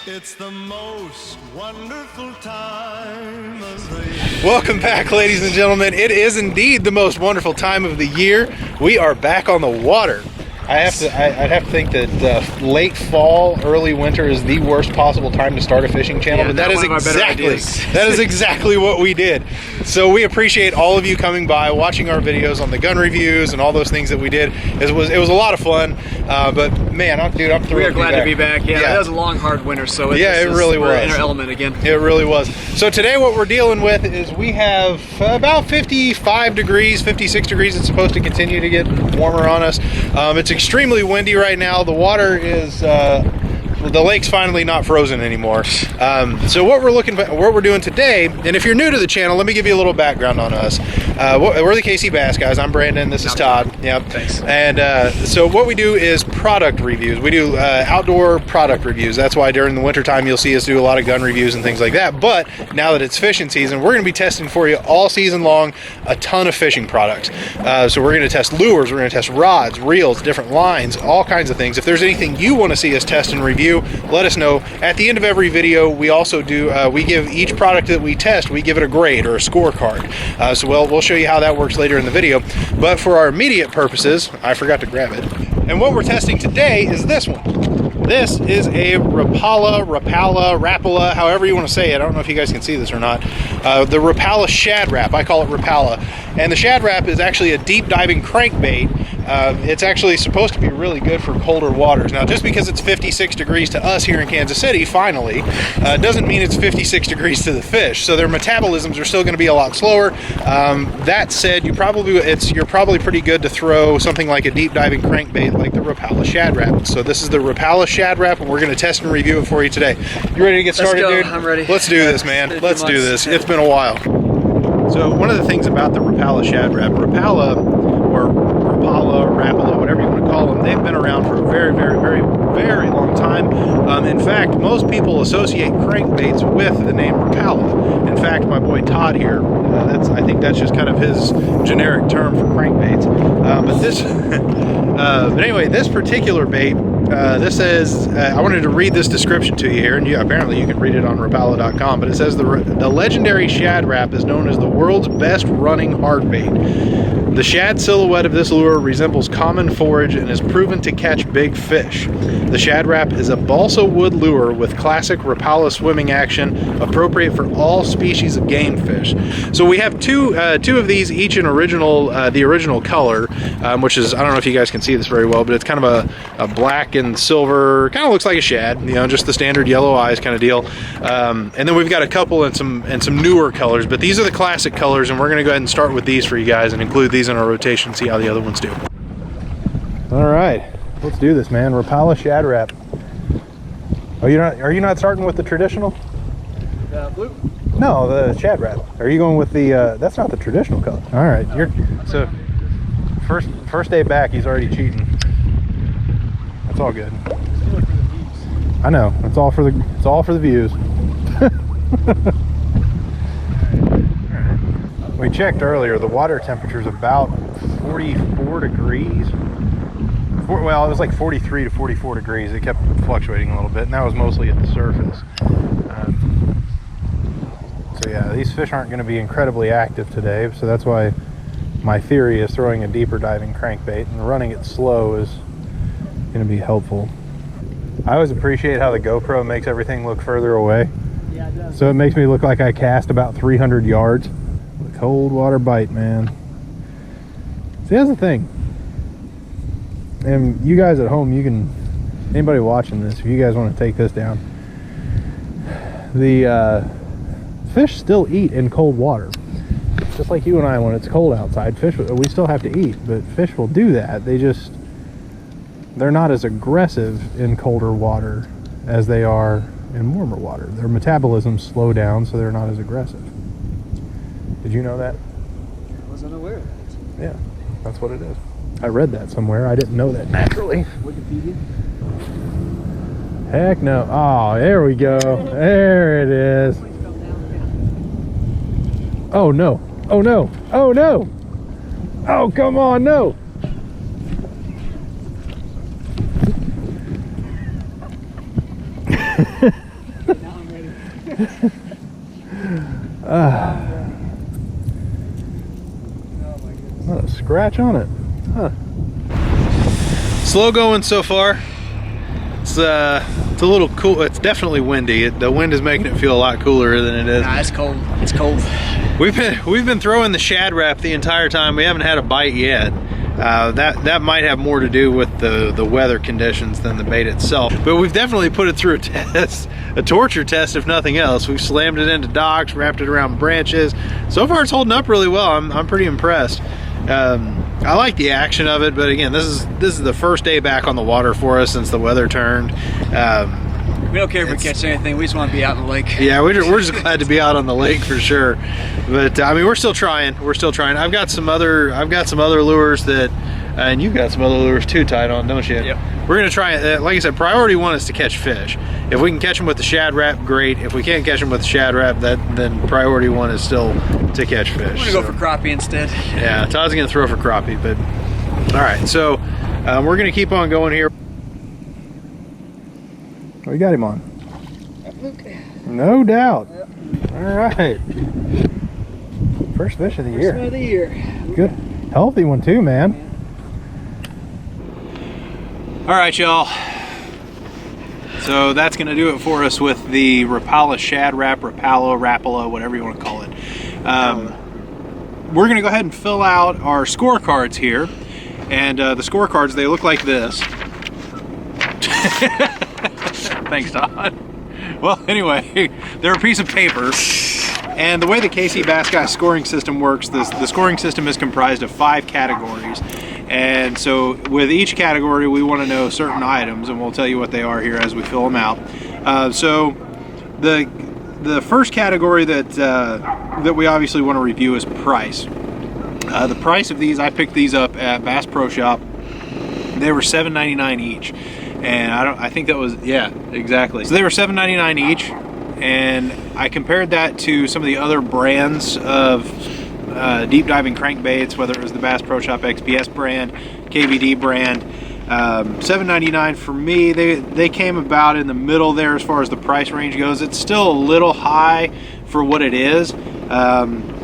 It's the most wonderful time of the year. Welcome back, ladies and gentlemen. It is indeed the most wonderful time of the year. We are back on the water. I'd have to think that late fall, early winter is the worst possible time to start a fishing channel. Yeah, but that is exactly what we did. So we appreciate all of you coming by, watching our videos on the gun reviews and all those things that we did. It was a lot of fun. But man, I'm thrilled. We are glad to be back. Yeah, that was a long, hard winter. So it really was. We're in our element again. It really was. So today, what we're dealing with is we have about 55 degrees, 56 degrees. It's supposed to continue to get warmer on us. It's extremely windy right now. The water is the lake's finally not frozen anymore. So what we're doing today, and if you're new to the channel, let me give you a little background on us. We're the KCbassguys. I'm Brandon. This is Todd. Yep. Thanks. And so what we do is product reviews. We do outdoor product reviews. That's why during the winter time you'll see us do a lot of gun reviews and things like that. But now that it's fishing season, we're going to be testing for you all season long a ton of fishing products. So we're going to test lures. We're going to test rods, reels, different lines, all kinds of things. If there's anything you want to see us test and review, let us know. At the end of every video, we also do we give each product that we test, we give it a grade or a scorecard. So we'll show you how that works later in the video. But for our immediate purposes, I forgot to grab it. And what we're testing today is this one. This is a Rapala, however you want to say it. I don't know if you guys can see this or not. The Rapala Shad Wrap. I call it Rapala. And the Shad Wrap is actually a deep diving crankbait. It's actually supposed to be really good for colder waters. Now, just because it's 56 degrees to us here in Kansas City, finally, doesn't mean it's 56 degrees to the fish. So their metabolisms are still going to be a lot slower. That said, you're probably pretty good to throw something like a deep diving crankbait like the Rapala Shad Wrap. So this is the Rapala Shad Wrap, and we're going to test and review it for you today. You ready to get started, dude? I'm ready. Let's do this, man. Let's do this. It's been a while. So one of the things about the Rapala Shad Wrap, Rapala, whatever you want to call them, they've been around for a very, very, very, very long time. In fact, most people associate crankbaits with the name Rapala. In fact, my boy Todd here, I think that's just kind of his generic term for crankbaits. But anyway, this particular bait, this says, I wanted to read this description to you here, and apparently you can read it on Rapala.com, but it says the legendary Shad Wrap is known as the world's best running hardbait. The shad silhouette of this lure resembles common forage and is proven to catch big fish. The Shad Wrap is a balsa wood lure with classic Rapala swimming action, appropriate for all species of game fish. So we have two of these, each in the original color, which is, I don't know if you guys can see this very well, but it's kind of a black and silver, kind of looks like a shad, just the standard yellow eyes kind of deal. And then we've got a couple and some newer colors, but these are the classic colors, and we're going to go ahead and start with these for you guys and include these in our rotation, see how the other ones do. All right, let's do this, man. Rapala Shad Wrap. Oh, are you not starting with the traditional? Blue? No, the Shad Wrap. Are you going with the that's not the traditional color. All right, so first day back, he's already cheating. That's all good. I know. It's all for the views. We checked earlier. The water temperature is about 44 degrees. Well, it was like 43 to 44 degrees. It kept fluctuating a little bit, and that was mostly at the surface. So yeah, these fish aren't going to be incredibly active today. So that's why my theory is throwing a deeper diving crankbait and running it slow is going to be helpful. I always appreciate how the GoPro makes everything look further away. Yeah, it does. So it makes me look like I cast about 300 yards. The cold water bite, man. See, that's the thing. And you guys at home, anybody watching this, if you guys want to take this down, the fish still eat in cold water. Just like you and I, when it's cold outside, we still have to eat, but fish will do that. They're not as aggressive in colder water as they are in warmer water. Their metabolisms slow down, so they're not as aggressive. Did you know that? I wasn't aware of that. Yeah, that's what it is. I read that somewhere. I didn't know that naturally. Wikipedia? Heck no. Oh, there we go. There it is. Oh no. Oh no. Oh no. Oh, come on, no. Not a scratch on it. Huh. Slow going so far. It's a little cool. It's definitely windy. The wind is making it feel a lot cooler than it is. Nah, it's cold. It's cold. We've been throwing the shad wrap the entire time. We haven't had a bite yet. That might have more to do with the weather conditions than the bait itself. But we've definitely put it through a test, a torture test if nothing else. We've slammed it into docks, wrapped it around branches. So far it's holding up really well. I'm pretty impressed. I like the action of it, but again, this is the first day back on the water for us since the weather turned. We don't care if we catch anything. We just want to be out in the lake. Yeah, we're just glad to be out on the lake for sure. But I mean, we're still trying. We're still trying. I've got some other lures that, and you've got some other lures too tied on, don't you? Yep. We're gonna try it. Like I said, priority one is to catch fish. If we can catch them with the shad wrap, great. If we can't catch them with the shad wrap, then priority one is still to catch fish. We're gonna go for crappie instead. Yeah, Todd's gonna throw for crappie, but all right. So we're gonna keep on going here. We got him on. Okay. No doubt. Yep. All right. First fish of the year. First of the year. Good. Healthy one too, man. All right, y'all. So that's going to do it for us with the Rapala shad wrap, Rapala, whatever you want to call it. We're going to go ahead and fill out our scorecards here. And the scorecards, they look like this. Thanks, Todd. Well, anyway, they're a piece of paper. And the way the KCbassguys scoring system works, the scoring system is comprised of 5 categories. And so with each category, we want to know certain items, and we'll tell you what they are here as we fill them out. So the first category that we obviously want to review is price. The price of these, I picked these up at Bass Pro Shop. They were $7.99 each. And I think that was, yeah, exactly. So they were $7.99 each, and I compared that to some of the other brands of deep diving crankbaits, whether it was the Bass Pro Shop XPS brand, KVD brand. $7.99 for me. They came about in the middle there as far as the price range goes. It's still a little high for what it is.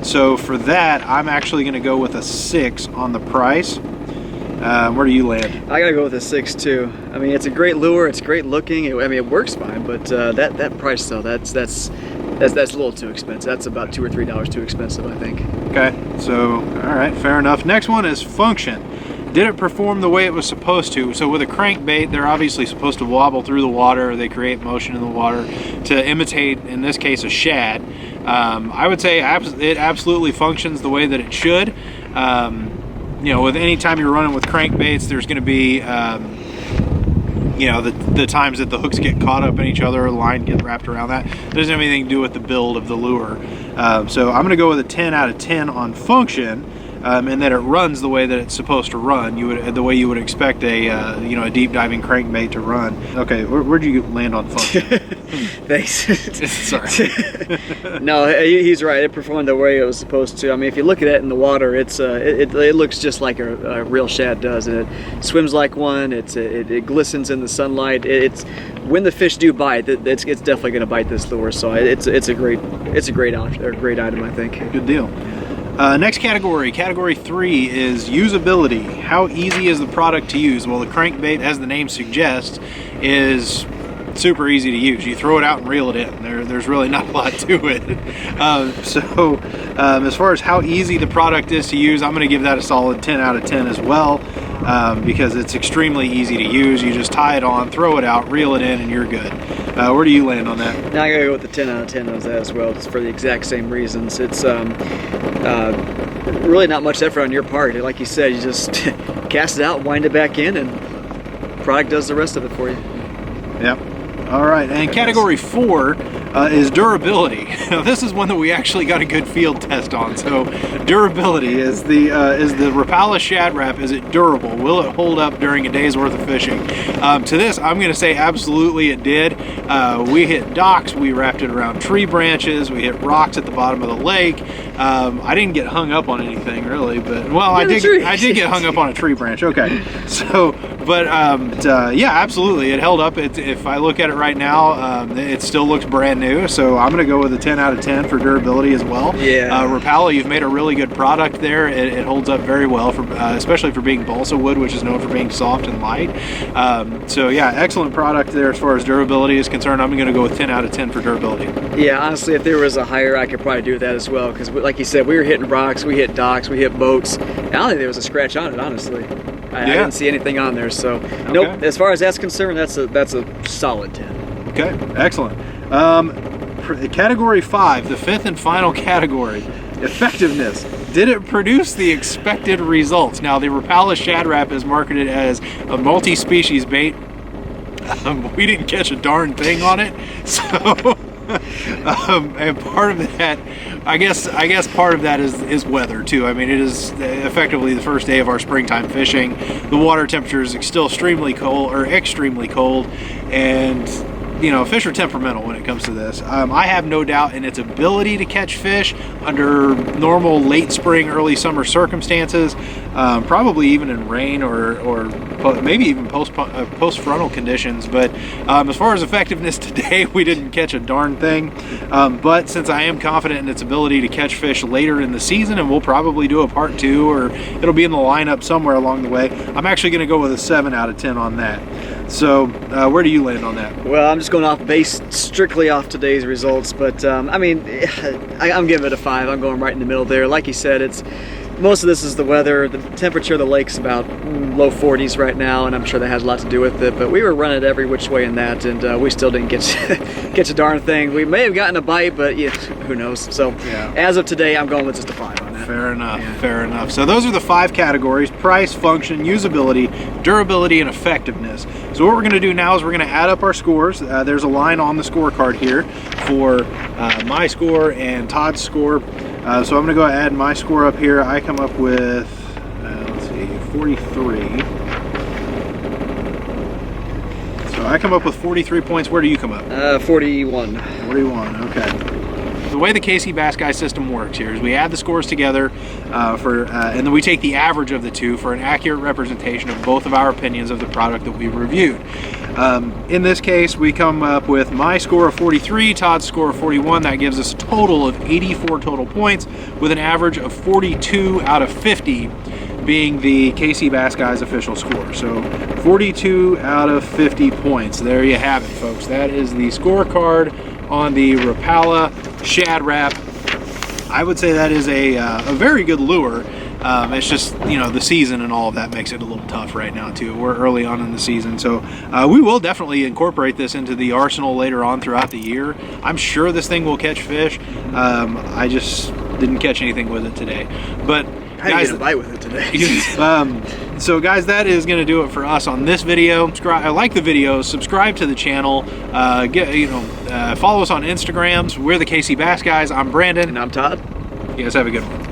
So for that, I'm actually going to go with a 6 on the price. Where do you land? I gotta go with a 6 too. I mean, it's a great lure. It's great looking. I mean, it works fine, but that price though, that's a little too expensive. That's about $2 or $3 too expensive, I think. Okay, so all right, fair enough. Next one is function. Did it perform the way it was supposed to? So with a crankbait, they're obviously supposed to wobble through the water. They create motion in the water to imitate, in this case, a shad. I would say it absolutely functions the way that it should. You know, with any time you're running with crankbaits, there's going to be, you know, the times that the hooks get caught up in each other, the line gets wrapped around that. It doesn't have anything to do with the build of the lure. So I'm going to go with a 10 out of 10 on function, and that it runs the way that it's supposed to run. The way you would expect a you know, a deep diving crankbait to run. Okay, where'd you land on function? Thanks. Sorry. No, he's right. It performed the way it was supposed to. I mean, if you look at it in the water, it looks just like a real shad does, and it swims like one. It glistens in the sunlight. It's when the fish do bite, it's definitely going to bite this lure. So it's a great item, I think. Good deal. Next category, category 3, is usability. How easy is the product to use? Well, the crankbait, as the name suggests, is super easy to use. You throw it out and reel it in. There's really not a lot to it. As far as how easy the product is to use, I'm going to give that a solid 10 out of 10 as well, because it's extremely easy to use. You just tie it on, throw it out, reel it in, and you're good. Where do you land on that? Now I gotta go with the 10 out of 10 on that as well, just for the exact same reasons. It's really not much effort on your part. Like you said, you just cast it out, wind it back in, and the product does the rest of it for you. Yep. All right, and category 4 is durability. Now, this is one that we actually got a good field test on. So, durability is the Rapala shad wrap. Is it durable? Will it hold up during a day's worth of fishing? To this, I'm going to say absolutely it did. We hit docks. We wrapped it around tree branches. We hit rocks at the bottom of the lake. I didn't get hung up on anything really, but well, I did get hung up on a tree branch. Okay, so But yeah, absolutely, it held up. If I look at it right now, it still looks brand new. So I'm going to go with a 10 out of 10 for durability as well. Yeah. Rapala, you've made a really good product there. It holds up very well, for especially for being balsa wood, which is known for being soft and light. So yeah, excellent product there as far as durability is concerned. I'm going to go with 10 out of 10 for durability. Yeah, honestly, if there was a higher, I could probably do that as well. Because like you said, we were hitting rocks, we hit docks, we hit boats. I don't think there was a scratch on it, honestly. I didn't see anything on there, so nope. As far as that's concerned, that's a solid 10. Okay, excellent. Category 5, the fifth and final category, effectiveness. Did it produce the expected results? Now, the Rapala Shad Rap is marketed as a multi-species bait. We didn't catch a darn thing on it, so and part of that, I guess part of that is weather too. I mean, it is effectively the first day of our springtime fishing. The water temperature is still extremely cold, and you know, fish are temperamental when it comes to this. I have no doubt in its ability to catch fish under normal late spring, early summer circumstances, probably even in rain or maybe even post-frontal conditions. But as far as effectiveness today, we didn't catch a darn thing. But since I am confident in its ability to catch fish later in the season, and we'll probably do a part 2, or it'll be in the lineup somewhere along the way, I'm actually going to go with a 7 out of 10 on that. So where do you land on that? Well, I'm just going off base strictly off today's results, but I mean, I'm giving it a 5. I'm going right in the middle there. Like you said, most of this is the weather. The temperature of the lake's about low 40s right now, and I'm sure that has a lot to do with it. But we were running every which way in that, and we still didn't get a darn thing. We may have gotten a bite, but yeah, who knows? So as of today, I'm going with just a 5 on that. Fair enough. Yeah. Fair enough. So those are the 5 categories: price, function, usability, durability, and effectiveness. So what we're going to do now is we're going to add up our scores. There's a line on the scorecard here for my score and Todd's score. So I'm going to go add my score up here. I come up with, let's see, 43. So I come up with 43 points. Where do you come up? 41. 41, okay. The way the KCbassguys system works here is we add the scores together and then we take the average of the two for an accurate representation of both of our opinions of the product that we reviewed. In this case, we come up with my score of 43, Todd's score of 41. That gives us a total of 84 total points, with an average of 42 out of 50 being the KCbassguys official score. So 42 out of 50 points. There you have it, folks. That is the scorecard on the Rapala Shad Rap. I would say that is a very good lure. It's just, you know, the season and all of that makes it a little tough right now too. We're early on in the season, so we will definitely incorporate this into the arsenal later on throughout the year. I'm sure this thing will catch fish. I just didn't catch anything with it today, but I didn't bite with it today. So guys, that is going to do it for us on this video. Like the video, subscribe to the channel, follow us on Instagrams. We're the KCbassguys. I'm Brandon. And I'm Todd. You guys have a good one.